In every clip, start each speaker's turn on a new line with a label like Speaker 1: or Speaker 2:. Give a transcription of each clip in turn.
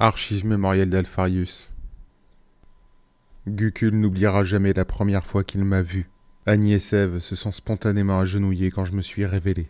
Speaker 1: Archive mémorielle d'Alpharius. Gucul n'oubliera jamais la première fois qu'il m'a vu. Annie et Sève se sont spontanément agenouillés quand je me suis révélé.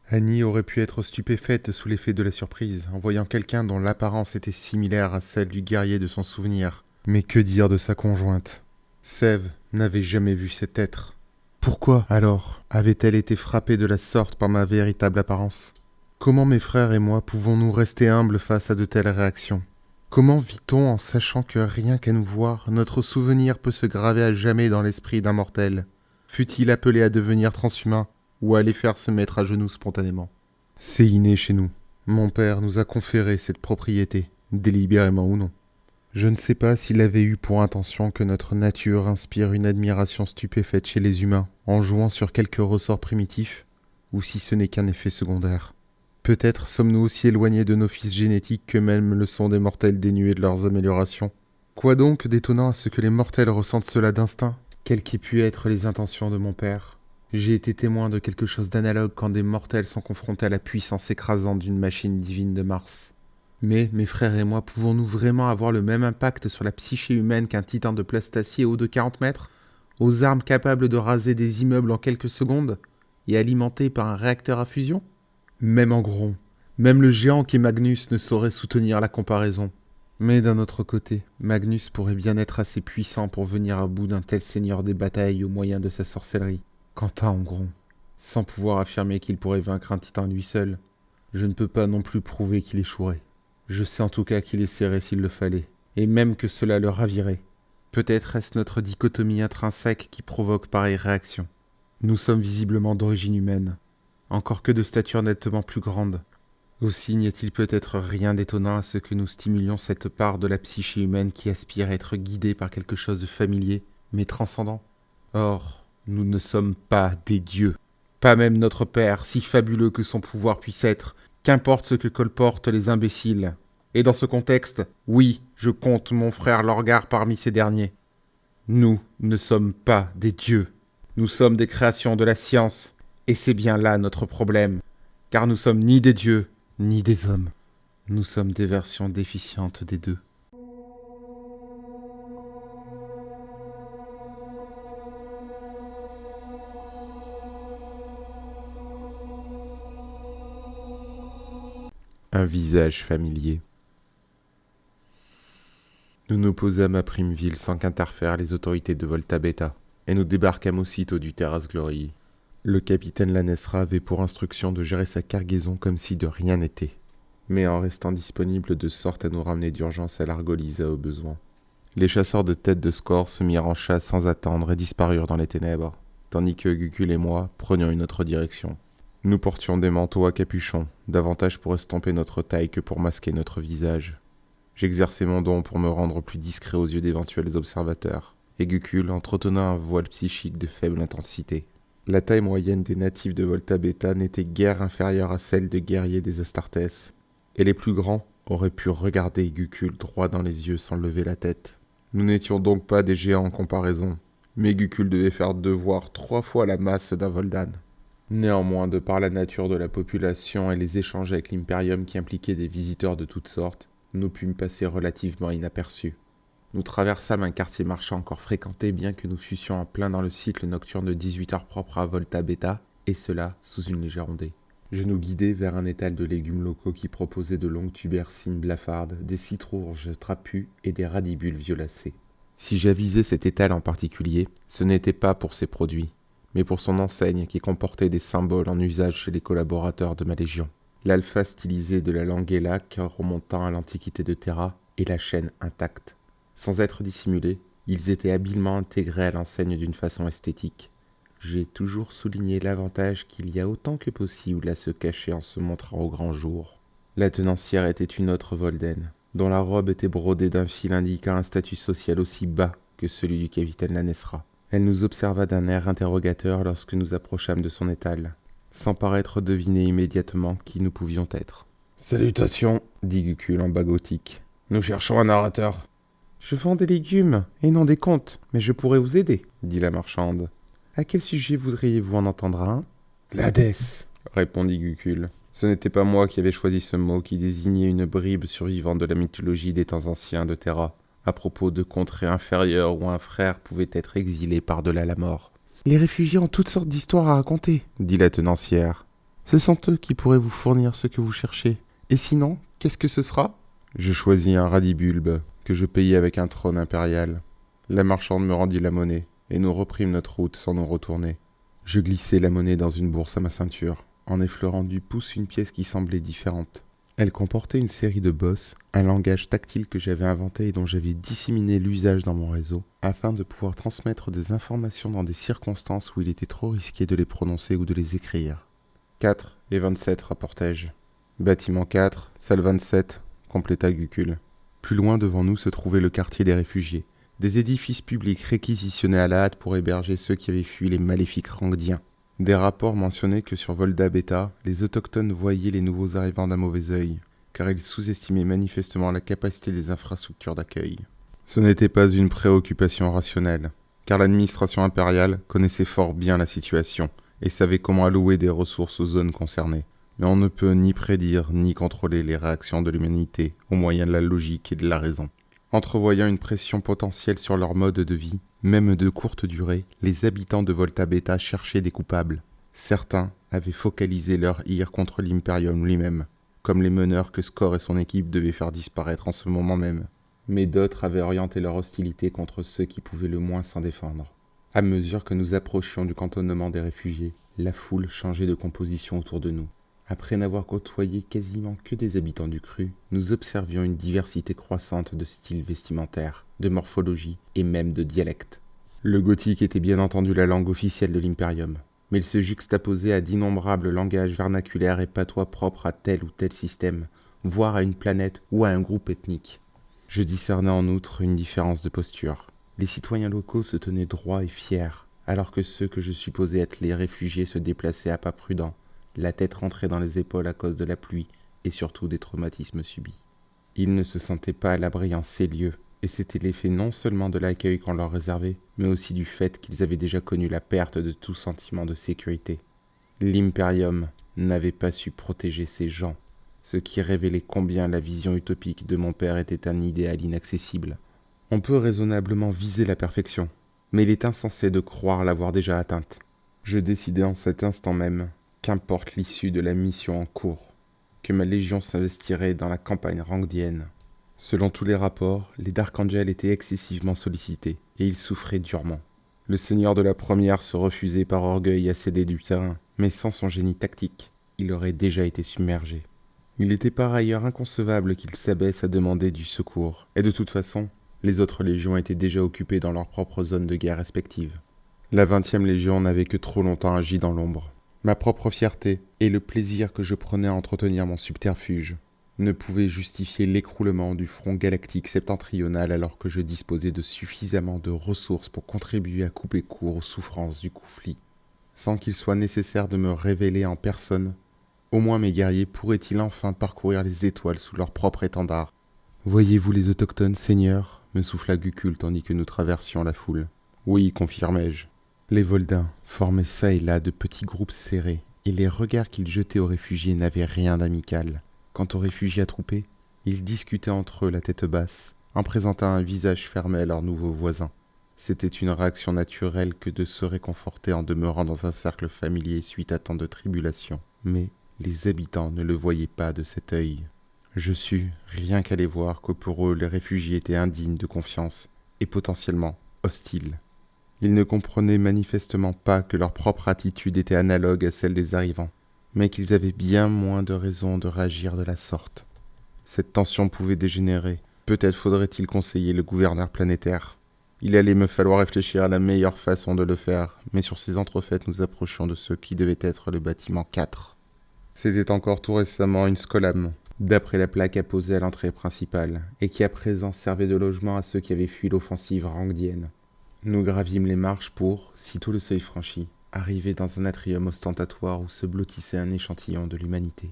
Speaker 1: Annie aurait pu être stupéfaite sous l'effet de la surprise en voyant quelqu'un dont l'apparence était similaire à celle du guerrier de son souvenir. Mais que dire de sa conjointe? Sève n'avait jamais vu cet être. Pourquoi, alors, avait-elle été frappée de la sorte par ma véritable apparence? Comment mes frères et moi pouvons-nous rester humbles face à de telles réactions? Comment vit-on en sachant que rien qu'à nous voir, notre souvenir peut se graver à jamais dans l'esprit d'un mortel, fût-il appelé à devenir transhumain ou à les faire se mettre à genoux spontanément? C'est inné chez nous. Mon père nous a conféré cette propriété, délibérément ou non. Je ne sais pas s'il avait eu pour intention que notre nature inspire une admiration stupéfaite chez les humains en jouant sur quelques ressorts primitifs, ou si ce n'est qu'un effet secondaire. Peut-être sommes-nous aussi éloignés de nos fils génétiques qu'eux-mêmes le sont des mortels dénués de leurs améliorations. Quoi donc d'étonnant à ce que les mortels ressentent cela d'instinct? Quelles qu'aient pu être les intentions de mon père? J'ai été témoin de quelque chose d'analogue quand des mortels sont confrontés à la puissance écrasante d'une machine divine de Mars. Mais, mes frères et moi, pouvons-nous vraiment avoir le même impact sur la psyché humaine qu'un titan de plastacier haut de 40 mètres, aux armes capables de raser des immeubles en quelques secondes, et alimenté par un réacteur à fusion? Même en gros, même le géant qu'est Magnus ne saurait soutenir la comparaison. Mais d'un autre côté, Magnus pourrait bien être assez puissant pour venir à bout d'un tel seigneur des batailles au moyen de sa sorcellerie. Quant à Angron, sans pouvoir affirmer qu'il pourrait vaincre un titan lui seul, je ne peux pas non plus prouver qu'il échouerait. Je sais en tout cas qu'il essaierait s'il le fallait, et même que cela le ravirait. Peut-être est-ce notre dichotomie intrinsèque qui provoque pareille réaction. Nous sommes visiblement d'origine humaine, encore que de stature nettement plus grande. Aussi n'y a-t-il peut-être rien d'étonnant à ce que nous stimulions cette part de la psyché humaine qui aspire à être guidée par quelque chose de familier, mais transcendant. Or, nous ne sommes pas des dieux. Pas même notre Père, si fabuleux que son pouvoir puisse être, qu'importe ce que colportent les imbéciles. Et dans ce contexte, oui, je compte mon frère Lorgar parmi ces derniers. Nous ne sommes pas des dieux. Nous sommes des créations de la science. Et c'est bien là notre problème, car nous sommes ni des dieux, ni des hommes. Nous sommes des versions déficientes des deux. Un visage familier. Nous nous posâmes à Primeville sans qu'interfèrent les autorités de Volta Beta, et nous débarquâmes aussitôt du Terras Glorii. Le capitaine Lanesra avait pour instruction de gérer sa cargaison comme si de rien n'était, mais en restant disponible de sorte à nous ramener d'urgence à l'Argolisa au besoin. Les chasseurs de têtes de score se mirent en chasse sans attendre et disparurent dans les ténèbres, tandis que Gucul et moi prenions une autre direction. Nous portions des manteaux à capuchon, davantage pour estomper notre taille que pour masquer notre visage. J'exerçais mon don pour me rendre plus discret aux yeux d'éventuels observateurs, et Gucul entretenant un voile psychique de faible intensité. La taille moyenne des natifs de Volta Beta n'était guère inférieure à celle des guerriers des Astartés, et les plus grands auraient pu regarder Gucul droit dans les yeux sans lever la tête. Nous n'étions donc pas des géants en comparaison, mais Gucul devait faire 2 voire 3 fois la masse d'un Voldan. Néanmoins, de par la nature de la population et les échanges avec l'Imperium qui impliquaient des visiteurs de toutes sortes, nous pûmes passer relativement inaperçus. Nous traversâmes un quartier marchand encore fréquenté bien que nous fussions en plein dans le cycle nocturne de 18 heures propre à Volta Beta, et cela sous une légère ondée. Je nous guidai vers un étal de légumes locaux qui proposait de longues tubercines blafardes, des citrourges trapus et des radibules violacés. Si j'avisais cet étal en particulier, ce n'était pas pour ses produits, mais pour son enseigne qui comportait des symboles en usage chez les collaborateurs de ma légion. L'alpha stylisé de la langue élaque remontant à l'antiquité de Terra et la chaîne intacte. Sans être dissimulés, ils étaient habilement intégrés à l'enseigne d'une façon esthétique. J'ai toujours souligné l'avantage qu'il y a autant que possible à se cacher en se montrant au grand jour. La tenancière était une autre Volden, dont la robe était brodée d'un fil indiquant un statut social aussi bas que celui du capitaine Lanesra. Elle nous observa d'un air interrogateur lorsque nous approchâmes de son étal, sans paraître deviner immédiatement qui nous pouvions être. « Salutations, dit Gucul en bas gothique. Nous cherchons un narrateur. »« Je vends des légumes, et non des contes, mais je pourrais vous aider, dit la marchande. À quel sujet voudriez-vous en entendre un ? L'Hadès, répondit Gucul. Ce n'était pas moi qui avais choisi ce mot qui désignait une bribe survivante de la mythologie des temps anciens de Terra, à propos de contrées inférieures où un frère pouvait être exilé par-delà la mort. Les réfugiés ont toutes sortes d'histoires à raconter, dit la tenancière. Ce sont eux qui pourraient vous fournir ce que vous cherchez. Et sinon, qu'est-ce que ce sera ? Je choisis un radibulbe, que je payai avec un trône impérial. La marchande me rendit la monnaie, et nous reprîmes notre route sans nous retourner. Je glissai la monnaie dans une bourse à ma ceinture, en effleurant du pouce une pièce qui semblait différente. Elle comportait une série de bosses, un langage tactile que j'avais inventé et dont j'avais disséminé l'usage dans mon réseau, afin de pouvoir transmettre des informations dans des circonstances où il était trop risqué de les prononcer ou de les écrire. 4 et 27, rapportai-je. Bâtiment 4, salle 27, compléta Gucul. Plus loin devant nous se trouvait le quartier des réfugiés, des édifices publics réquisitionnés à la hâte pour héberger ceux qui avaient fui les maléfiques Rangdiens. Des rapports mentionnaient que sur Volda Beta, les autochtones voyaient les nouveaux arrivants d'un mauvais œil, car ils sous-estimaient manifestement la capacité des infrastructures d'accueil. Ce n'était pas une préoccupation rationnelle, car l'administration impériale connaissait fort bien la situation et savait comment allouer des ressources aux zones concernées. Mais on ne peut ni prédire ni contrôler les réactions de l'humanité au moyen de la logique et de la raison. Entrevoyant une pression potentielle sur leur mode de vie, même de courte durée, les habitants de Volta Beta cherchaient des coupables. Certains avaient focalisé leur ire contre l'Imperium lui-même, comme les meneurs que Score et son équipe devaient faire disparaître en ce moment même. Mais d'autres avaient orienté leur hostilité contre ceux qui pouvaient le moins s'en défendre. À mesure que nous approchions du cantonnement des réfugiés, la foule changeait de composition autour de nous. Après n'avoir côtoyé quasiment que des habitants du cru, nous observions une diversité croissante de styles vestimentaires, de morphologie et même de dialectes. Le gothique était bien entendu la langue officielle de l'Imperium, mais il se juxtaposait à d'innombrables langages vernaculaires et patois propres à tel ou tel système, voire à une planète ou à un groupe ethnique. Je discernais en outre une différence de posture. Les citoyens locaux se tenaient droits et fiers, alors que ceux que je supposais être les réfugiés se déplaçaient à pas prudents, la tête rentrée dans les épaules à cause de la pluie et surtout des traumatismes subis. Ils ne se sentaient pas à l'abri en ces lieux, et c'était l'effet non seulement de l'accueil qu'on leur réservait, mais aussi du fait qu'ils avaient déjà connu la perte de tout sentiment de sécurité. L'Imperium n'avait pas su protéger ces gens, ce qui révélait combien la vision utopique de mon père était un idéal inaccessible. On peut raisonnablement viser la perfection, mais il est insensé de croire l'avoir déjà atteinte. Je décidai en cet instant même, qu'importe l'issue de la mission en cours, que ma légion s'investirait dans la campagne rangdienne. Selon tous les rapports, les Dark Angels étaient excessivement sollicités, et ils souffraient durement. Le seigneur de la première se refusait par orgueil à céder du terrain, mais sans son génie tactique, il aurait déjà été submergé. Il était par ailleurs inconcevable qu'il s'abaisse à demander du secours, et de toute façon, les autres légions étaient déjà occupées dans leurs propres zones de guerre respectives. La 20e légion n'avait que trop longtemps agi dans l'ombre. Ma propre fierté et le plaisir que je prenais à entretenir mon subterfuge ne pouvaient justifier l'écroulement du front galactique septentrional alors que je disposais de suffisamment de ressources pour contribuer à couper court aux souffrances du conflit. Sans qu'il soit nécessaire de me révéler en personne, au moins mes guerriers pourraient-ils enfin parcourir les étoiles sous leur propre étendard. « Voyez-vous les autochtones, seigneur » me souffla Gucul tandis que nous traversions la foule. « Oui, confirmai-je. » Les Voldins formaient çà et là de petits groupes serrés, et les regards qu'ils jetaient aux réfugiés n'avaient rien d'amical. Quant aux réfugiés attroupés, ils discutaient entre eux la tête basse, en présentant un visage fermé à leurs nouveaux voisins. C'était une réaction naturelle que de se réconforter en demeurant dans un cercle familier suite à tant de tribulations. Mais les habitants ne le voyaient pas de cet œil. Je sus, rien qu'à les voir, que pour eux les réfugiés étaient indignes de confiance et potentiellement hostiles. Ils ne comprenaient manifestement pas que leur propre attitude était analogue à celle des arrivants, mais qu'ils avaient bien moins de raisons de réagir de la sorte. Cette tension pouvait dégénérer. Peut-être faudrait-il conseiller le gouverneur planétaire. Il allait me falloir réfléchir à la meilleure façon de le faire, mais sur ces entrefaites nous approchions de ce qui devait être le bâtiment 4. C'était encore tout récemment une scolam, d'après la plaque apposée à l'entrée principale, et qui à présent servait de logement à ceux qui avaient fui l'offensive rangdienne. Nous gravîmes les marches pour, sitôt le seuil franchi, arriver dans un atrium ostentatoire où se blottissait un échantillon de l'humanité.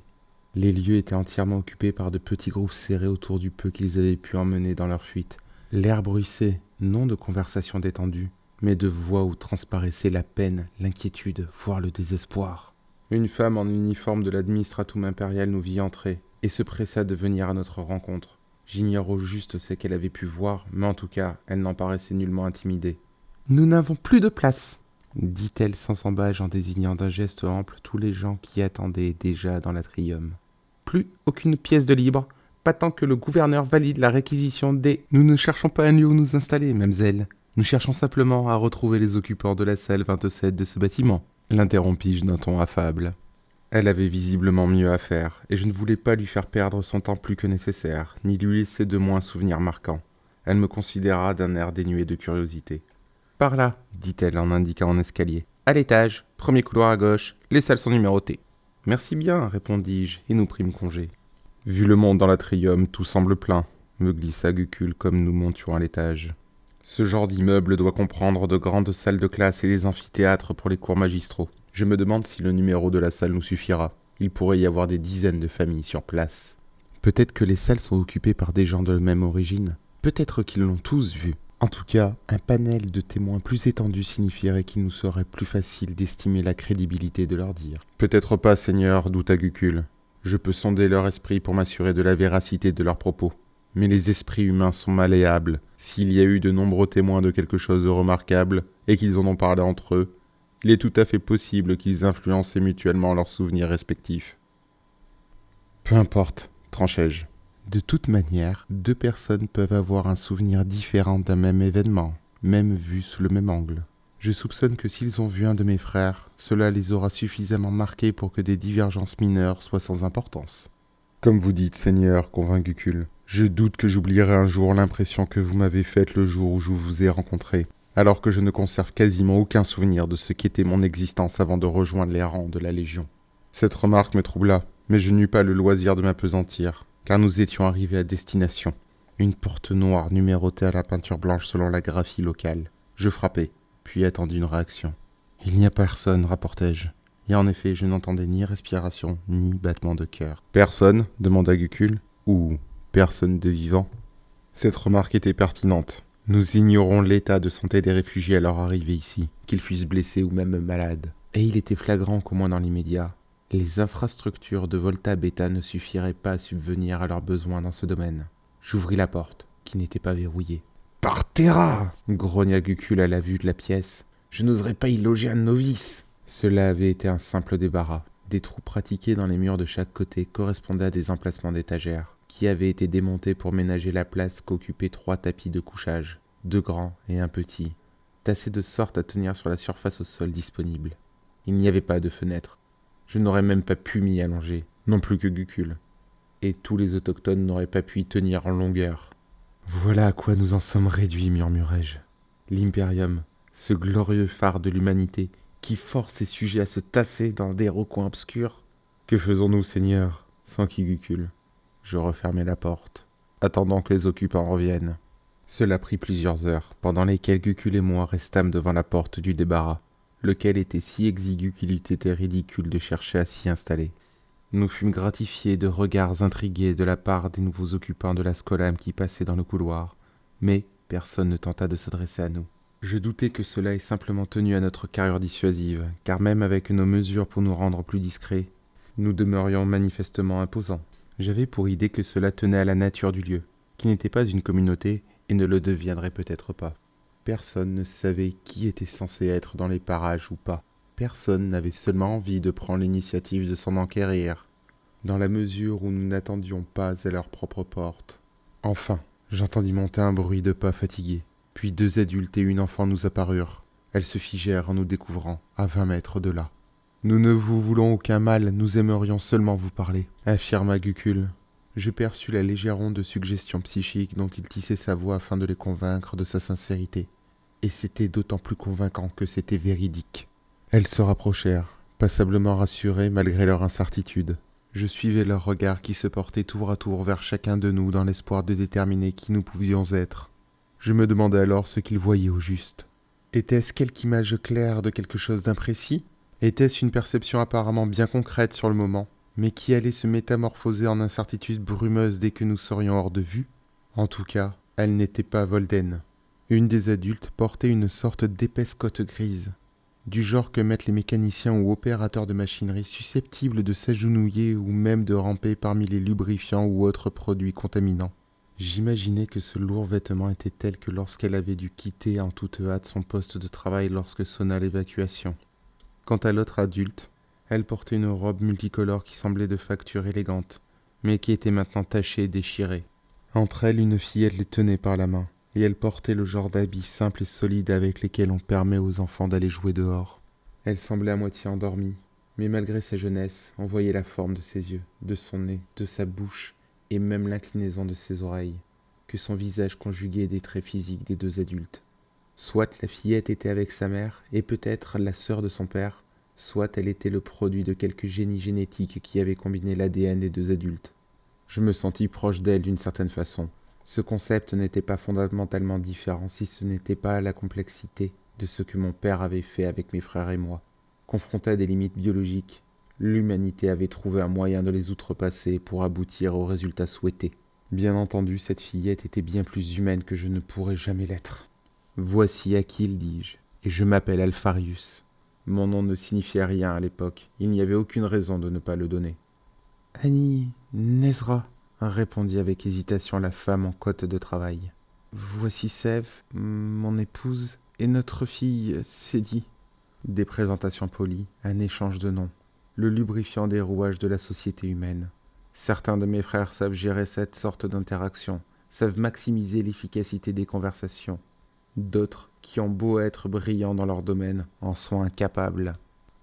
Speaker 1: Les lieux étaient entièrement occupés par de petits groupes serrés autour du peu qu'ils avaient pu emmener dans leur fuite. L'air bruissait, non de conversations détendues, mais de voix où transparaissait la peine, l'inquiétude, voire le désespoir. Une femme en uniforme de l'administratum impérial nous vit entrer et se pressa de venir à notre rencontre. J'ignore au juste ce qu'elle avait pu voir, mais en tout cas, elle n'en paraissait nullement intimidée. « Nous n'avons plus de place !» dit-elle sans embâche en désignant d'un geste ample tous les gens qui attendaient déjà dans l'atrium. « Plus aucune pièce de libre, pas tant que le gouverneur valide la réquisition des... »« Nous ne cherchons pas un lieu où nous installer, mademoiselle. Nous cherchons simplement à retrouver les occupants de la salle 27 de ce bâtiment. » L'interrompis-je d'un ton affable. Elle avait visiblement mieux à faire, et je ne voulais pas lui faire perdre son temps plus que nécessaire, ni lui laisser de moins un souvenir marquant. Elle me considéra d'un air dénué de curiosité. « Par là, dit-elle en indiquant un escalier. À l'étage, premier couloir à gauche, les salles sont numérotées. Merci bien, répondis-je, et nous prîmes congé. Vu le monde dans l'atrium, tout semble plein, me glissa Gucul comme nous montions à l'étage. Ce genre d'immeuble doit comprendre de grandes salles de classe et des amphithéâtres pour les cours magistraux. Je me demande si le numéro de la salle nous suffira. Il pourrait y avoir des dizaines de familles sur place. Peut-être que les salles sont occupées par des gens de même origine. Peut-être qu'ils l'ont tous vu. En tout cas, un panel de témoins plus étendu signifierait qu'il nous serait plus facile d'estimer la crédibilité de leur dire. Peut-être pas, Seigneur, douta Gucul. Je peux sonder leur esprit pour m'assurer de la véracité de leurs propos. Mais les esprits humains sont malléables. S'il y a eu de nombreux témoins de quelque chose de remarquable, et qu'ils en ont parlé entre eux, il est tout à fait possible qu'ils influençaient mutuellement leurs souvenirs respectifs. Peu importe, tranchai-je. De toute manière, deux personnes peuvent avoir un souvenir différent d'un même événement, même vu sous le même angle. Je soupçonne que s'ils ont vu un de mes frères, cela les aura suffisamment marqués pour que des divergences mineures soient sans importance. Comme vous dites, Seigneur, convint Gucul, je doute que j'oublierai un jour l'impression que vous m'avez faite le jour où je vous ai rencontré, alors que je ne conserve quasiment aucun souvenir de ce qu'était mon existence avant de rejoindre les rangs de la Légion. Cette remarque me troubla, mais je n'eus pas le loisir de m'appesantir, car nous étions arrivés à destination. Une porte noire numérotée à la peinture blanche selon la graphie locale. Je frappai, puis attendis une réaction. « Il n'y a personne, rapportai-je. Et en effet, je n'entendais ni respiration, ni battement de cœur. « Personne » demanda Gucul. « Ou personne de vivant ?» Cette remarque était pertinente. Nous ignorons l'état de santé des réfugiés à leur arrivée ici, qu'ils fussent blessés ou même malades. Et il était flagrant qu'au moins dans l'immédiat, les infrastructures de Volta Beta ne suffiraient pas à subvenir à leurs besoins dans ce domaine. J'ouvris la porte, qui n'était pas verrouillée. « Par terra !» grogna Gucul à la vue de la pièce. « Je n'oserais pas y loger un novice !» Cela avait été un simple débarras. Des trous pratiqués dans les murs de chaque côté correspondaient à des emplacements d'étagères, qui avaient été démontés pour ménager la place qu'occupaient 3 tapis de couchage, 2 grands et un petit, tassés de sorte à tenir sur la surface au sol disponible. Il n'y avait pas de fenêtre. Je n'aurais même pas pu m'y allonger, non plus que Gucul. Et tous les autochtones n'auraient pas pu y tenir en longueur. « Voilà à quoi nous en sommes réduits, murmurai-je. L'Imperium, ce glorieux phare de l'humanité, qui force ses sujets à se tasser dans des recoins obscurs. Que faisons-nous, Seigneur ?» s'enquit Gucul. Je refermai la porte, attendant que les occupants reviennent. Cela prit plusieurs heures, pendant lesquelles Gucul et moi restâmes devant la porte du débarras, lequel était si exigu qu'il eût été ridicule de chercher à s'y installer. Nous fûmes gratifiés de regards intrigués de la part des nouveaux occupants de la scolam qui passaient dans le couloir, mais personne ne tenta de s'adresser à nous. Je doutais que cela ait simplement tenu à notre carrure dissuasive, car même avec nos mesures pour nous rendre plus discrets, nous demeurions manifestement imposants. J'avais pour idée que cela tenait à la nature du lieu, qui n'était pas une communauté et ne le deviendrait peut-être pas. Personne ne savait qui était censé être dans les parages ou pas. Personne n'avait seulement envie de prendre l'initiative de s'en enquérir, dans la mesure où nous n'attendions pas à leur propre porte. Enfin, j'entendis monter un bruit de pas fatigués, puis 2 adultes et une enfant nous apparurent. Elles se figèrent en nous découvrant, à 20 mètres de là. « Nous ne vous voulons aucun mal, nous aimerions seulement vous parler », affirma Gucul. Je perçus la légère onde de suggestion psychique dont il tissait sa voix afin de les convaincre de sa sincérité. Et c'était d'autant plus convaincant que c'était véridique. Elles se rapprochèrent, passablement rassurées malgré leur incertitude. Je suivais leurs regards qui se portaient tour à tour vers chacun de nous dans l'espoir de déterminer qui nous pouvions être. Je me demandais alors ce qu'ils voyaient au juste. Était-ce quelque image claire de quelque chose d'imprécis ? Était-ce une perception apparemment bien concrète sur le moment, mais qui allait se métamorphoser en incertitude brumeuse dès que nous serions hors de vue ? En tout cas, elle n'était pas Volden. Une des adultes portait une sorte d'épaisse cotte grise. du genre que mettent les mécaniciens ou opérateurs de machinerie susceptibles de s'agenouiller ou même de ramper parmi les lubrifiants ou autres produits contaminants. J'imaginais que ce lourd vêtement était tel que lorsqu'elle avait dû quitter en toute hâte son poste de travail lorsque sonna l'évacuation. Quant à l'autre adulte, elle portait une robe multicolore qui semblait de facture élégante, mais qui était maintenant tachée et déchirée. Entre elles, une fillette les tenait par la main, et elle portait le genre d'habits simples et solides avec lesquels on permet aux enfants d'aller jouer dehors. Elle semblait à moitié endormie, mais malgré sa jeunesse, on voyait la forme de ses yeux, de son nez, de sa bouche, et même l'inclinaison de ses oreilles, que son visage conjuguait des traits physiques des deux adultes. Soit la fillette était avec sa mère, et peut-être la sœur de son père, soit elle était le produit de quelque génie génétique qui avait combiné l'ADN des deux adultes. Je me sentis proche d'elle d'une certaine façon. Ce concept n'était pas fondamentalement différent si ce n'était pas la complexité de ce que mon père avait fait avec mes frères et moi. Confronté à des limites biologiques, l'humanité avait trouvé un moyen de les outrepasser pour aboutir au résultat souhaité. Bien entendu, cette fillette était bien plus humaine que je ne pourrais jamais l'être. Voici Akil, dis-je, et je m'appelle Alpharius. Mon nom ne signifiait rien à l'époque, il n'y avait aucune raison de ne pas le donner. Annie Nezra, répondit avec hésitation la femme en cotte de travail. Voici Sève, mon épouse, et notre fille, Cédie. Des présentations polies, un échange de noms, le lubrifiant des rouages de la société humaine. Certains de mes frères savent gérer cette sorte d'interaction, savent maximiser l'efficacité des conversations. D'autres, qui ont beau être brillants dans leur domaine, en sont incapables.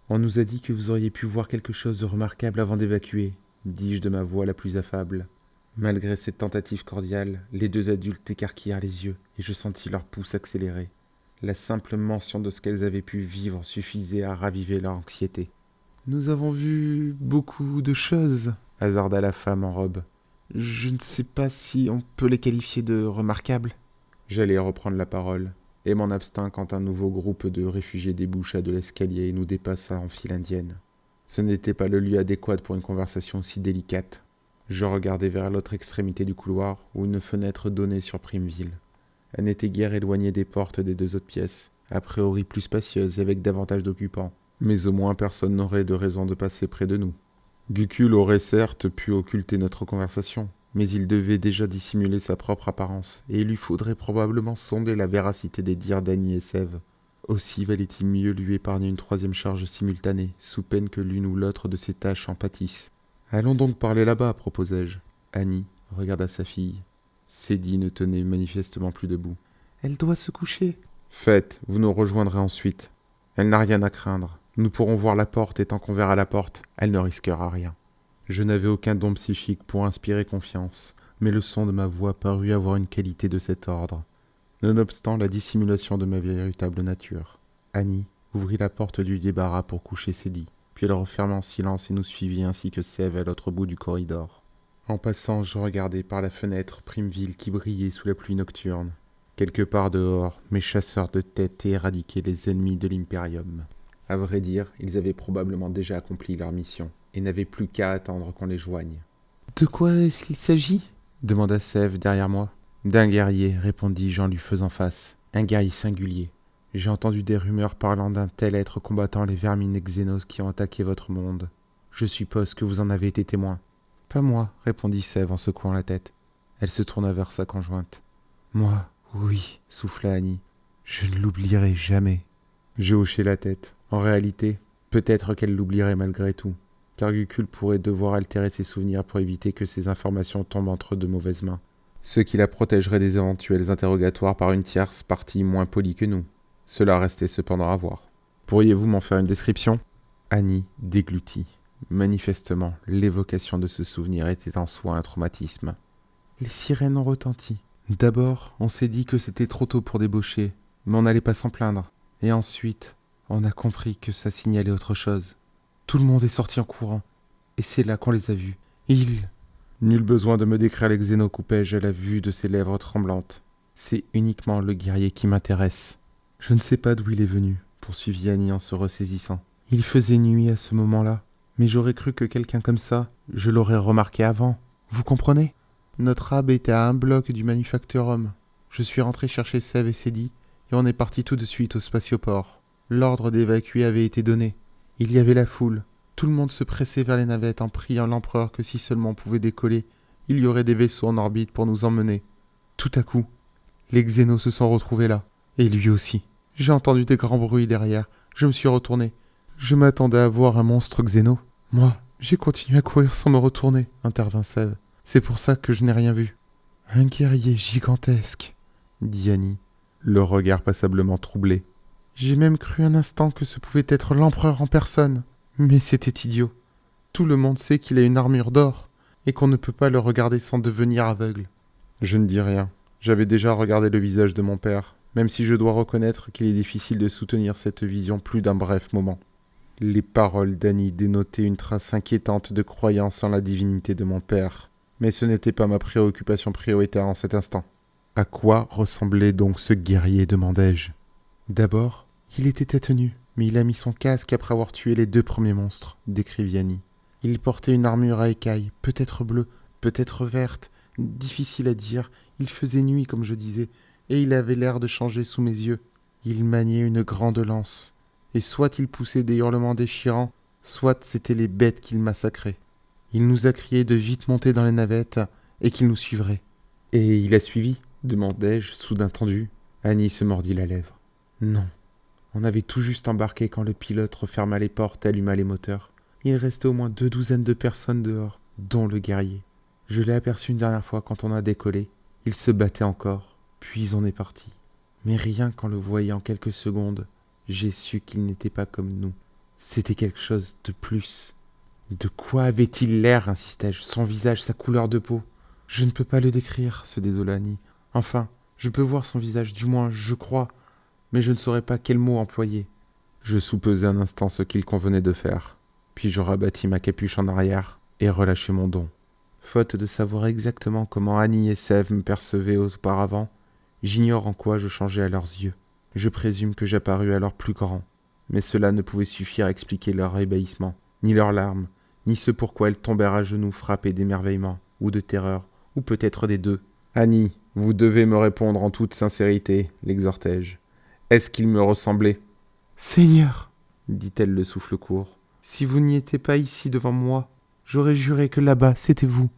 Speaker 1: On nous a dit que vous auriez pu voir quelque chose de remarquable avant d'évacuer, dis-je de ma voix la plus affable. Malgré cette tentative cordiale, les deux adultes écarquillèrent les yeux, et je sentis leur pouce accélérer. La simple mention de ce qu'elles avaient pu vivre suffisait à raviver leur anxiété. « Nous avons vu beaucoup de choses, » hasarda la femme en robe. « Je ne sais pas si on peut les qualifier de remarquables. » J'allais reprendre la parole, et m'en abstins quand un nouveau groupe de réfugiés déboucha de l'escalier et nous dépassa en file indienne. Ce n'était pas le lieu adéquat pour une conversation aussi délicate. Je regardai vers l'autre extrémité du couloir, où une fenêtre donnait sur Primeville. Elle n'était guère éloignée des portes des deux autres pièces, a priori plus spacieuse et avec davantage d'occupants, mais au moins personne n'aurait de raison de passer près de nous. Gucul aurait certes pu occulter notre conversation, mais il devait déjà dissimuler sa propre apparence, et il lui faudrait probablement sonder la véracité des dires d'Annie et Sève. Aussi valait-il mieux lui épargner une troisième charge simultanée, sous peine que l'une ou l'autre de ses tâches en pâtisse. « Allons donc parler là-bas, proposai-je. » Annie regarda sa fille. Cédie ne tenait manifestement plus debout. « Elle doit se coucher. »« Faites, vous nous rejoindrez ensuite. Elle n'a rien à craindre. Nous pourrons voir la porte, et tant qu'on verra la porte, elle ne risquera rien. » Je n'avais aucun don psychique pour inspirer confiance, mais le son de ma voix parut avoir une qualité de cet ordre, nonobstant la dissimulation de ma véritable nature. Annie ouvrit la porte du débarras pour coucher Cédie, puis elle referma en silence et nous suivit ainsi que Sève à l'autre bout du corridor. En passant, je regardai par la fenêtre Primeville qui brillait sous la pluie nocturne. Quelque part dehors, mes chasseurs de têtes éradiquaient les ennemis de l'Imperium. À vrai dire, ils avaient probablement déjà accompli leur mission, et n'avaient plus qu'à attendre qu'on les joigne. « De quoi est-ce qu'il s'agit » demanda Sève derrière moi. « D'un guerrier, répondis-je en lui faisant face. Un guerrier singulier. J'ai entendu des rumeurs parlant d'un tel être combattant les vermines xénos qui ont attaqué votre monde. Je suppose que vous en avez été témoin. »« Pas moi, répondit Sève en secouant la tête. Elle se tourna vers sa conjointe. « Moi, oui, souffla Annie. Je ne l'oublierai jamais. » Je hochai la tête. En réalité, peut-être qu'elle l'oublierait malgré tout, car Gucul pourrait devoir altérer ses souvenirs pour éviter que ces informations tombent entre de mauvaises mains, ce qui la protégerait des éventuels interrogatoires par une tierce partie moins polie que nous. Cela restait cependant à voir. Pourriez-vous m'en faire une description ? Annie déglutit. Manifestement, l'évocation de ce souvenir était en soi un traumatisme. Les sirènes ont retenti. D'abord, on s'est dit que c'était trop tôt pour débaucher, mais on n'allait pas s'en plaindre. Et ensuite, on a compris que ça signalait autre chose. Tout le monde est sorti en courant, et c'est là qu'on les a vus. Ils... Nul besoin de me décrire les xénos, coupai-je à la vue de ses lèvres tremblantes. C'est uniquement le guerrier qui m'intéresse. Je ne sais pas d'où il est venu, poursuivit Annie en se ressaisissant. Il faisait nuit à ce moment-là, mais j'aurais cru que quelqu'un comme ça, je l'aurais remarqué avant. Vous comprenez ? Notre hub était à un bloc du Manufactorum. Je suis rentré chercher Sève et Cédie, et on est parti tout de suite au spatioport. L'ordre d'évacuer avait été donné. Il y avait la foule. Tout le monde se pressait vers les navettes en priant l'empereur que si seulement on pouvait décoller, il y aurait des vaisseaux en orbite pour nous emmener. Tout à coup, les Xénos se sont retrouvés là, et lui aussi. J'ai entendu des grands bruits derrière. Je me suis retourné. Je m'attendais à voir un monstre Xéno. Moi, j'ai continué à courir sans me retourner, intervint Sève. C'est pour ça que je n'ai rien vu. Un guerrier gigantesque, dit Annie, le regard passablement troublé. J'ai même cru un instant que ce pouvait être l'empereur en personne. Mais c'était idiot. Tout le monde sait qu'il a une armure d'or, et qu'on ne peut pas le regarder sans devenir aveugle. Je ne dis rien. J'avais déjà regardé le visage de mon père, même si je dois reconnaître qu'il est difficile de soutenir cette vision plus d'un bref moment. Les paroles d'Annie dénotaient une trace inquiétante de croyance en la divinité de mon père, mais ce n'était pas ma préoccupation prioritaire en cet instant. À quoi ressemblait donc ce guerrier, demandai-je. D'abord, il était tête nue, mais il a mis son casque après avoir tué les 2 premiers monstres, décrivit Annie. Il portait une armure à écailles, peut-être bleue, peut-être verte, difficile à dire. Il faisait nuit, comme je disais, et il avait l'air de changer sous mes yeux. Il maniait une grande lance, et soit il poussait des hurlements déchirants, soit c'étaient les bêtes qu'il massacrait. Il nous a crié de vite monter dans les navettes, et qu'il nous suivrait. « Et il a suivi ?» demandai-je, soudain tendu. Annie se mordit la lèvre. « Non. On avait tout juste embarqué quand le pilote referma les portes et alluma les moteurs. Il restait au moins 2 douzaines de personnes dehors, dont le guerrier. Je l'ai aperçu une dernière fois quand on a décollé. Il se battait encore, puis on est parti. Mais rien qu'en le voyant quelques secondes, j'ai su qu'il n'était pas comme nous. C'était quelque chose de plus. De quoi avait-il l'air, insistai-je, son visage, sa couleur de peau? Je ne peux pas le décrire, se désola Annie. Enfin, je peux voir son visage, du moins, je crois, mais je ne saurais pas quel mot employer. Je soupesai un instant ce qu'il convenait de faire, puis je rabattis ma capuche en arrière et relâchai mon don. Faute de savoir exactement comment Annie et Sève me percevaient auparavant, j'ignore en quoi je changeais à leurs yeux. Je présume que j'apparus alors plus grand, mais cela ne pouvait suffire à expliquer leur ébahissement, ni leurs larmes, ni ce pourquoi elles tombèrent à genoux frappées d'émerveillement ou de terreur, ou peut-être des 2. « Annie, vous devez me répondre en toute sincérité, l'exhortai-je. Est-ce qu'il me ressemblait ?»« Seigneur, dit-elle le souffle court, si vous n'y étiez pas ici devant moi, j'aurais juré que là-bas c'était vous. »